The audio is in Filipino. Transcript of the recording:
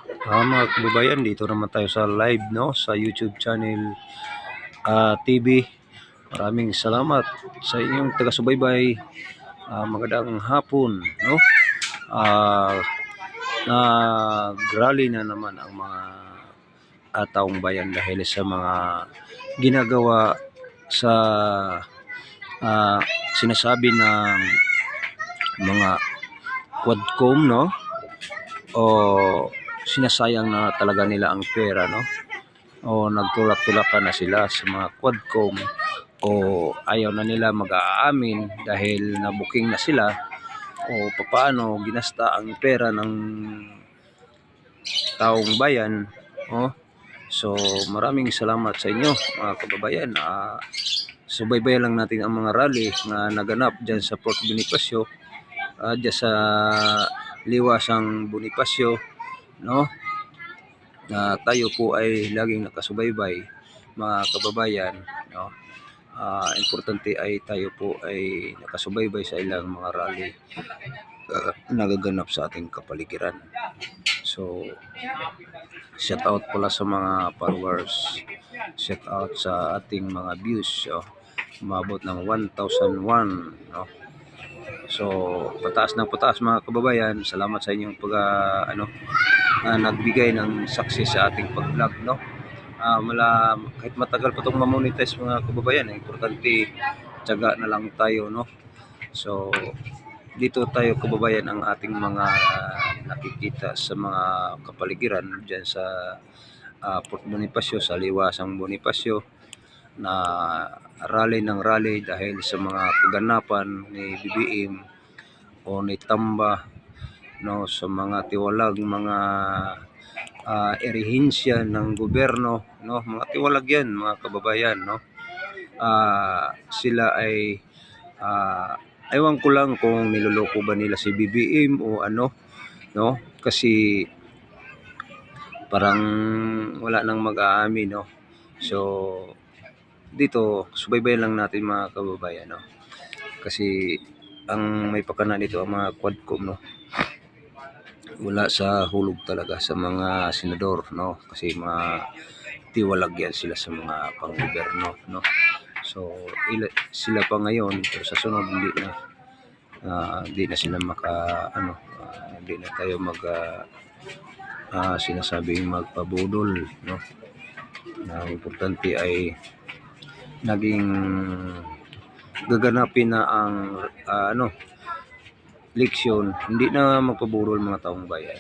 Mga kababayan, dito naman tayo sa live, no, sa YouTube channel TV. Maraming salamat sa inyong taga-subaybay. Magandang hapon, no. Ah, Nag-rally na naman ang mga taong bayan dahil sa mga ginagawa sa sinasabi ng mga Quadcom, no, o sinasayang na talaga nila ang pera, no, o nagtulak-tulakan na sila sa mga Quadcom, o ayaw na nila mag-aamin dahil nabuking na sila, o papaano ginasta ang pera ng taong bayan. So maraming salamat sa inyo mga kababayan. Subaybayan lang natin ang mga rally na naganap dyan sa Port Bonifacio, dyan sa Liwasang Bonifacio, no. Tayo po ay laging nakasubaybay mga kababayan, no. Importante ay tayo po ay nakasubaybay sa ilang mga rally nagaganap sa ating kapaligiran. So shout out pala sa mga followers, shout out sa ating mga views, umabot ng 1,001, no. So pataas ng pataas mga kababayan. Salamat sa inyong nagbigay ng success sa ating pag-vlog, no. Kahit matagal pa itong ma-monetize mga kababayan, importante tiyaga na lang tayo, no. So dito tayo kababayan ang ating mga nakikita sa mga kapaligiran dyan sa Port Bonifacio, sa Liwasang Bonifacio, na rally ng rally dahil sa mga kaganapan ni BBM o ni Tamba, no, sa mga tiwalag, mga erehensya ng gobyerno, no, mga tiwalag yan mga kababayan, no. Sila ay ewan ko lang kung niloloko ba nila si BBM o ano, no, kasi parang wala nang mag-aamin, no. So dito subaybayan lang natin mga kababayan, no, kasi ang may pakana nito ang mga Quadcom, no. Wala sa hulog talaga sa mga senador, no, kasi mga tiwalag yan sila sa mga panggobyerno, no. So sila pa ngayon, pero sa sunod hindi na sila hindi na tayo sinasabing magpabudol, no. Importante ay naging gaganapin na ang leksyon, hindi na magpaburol mga taong bayan.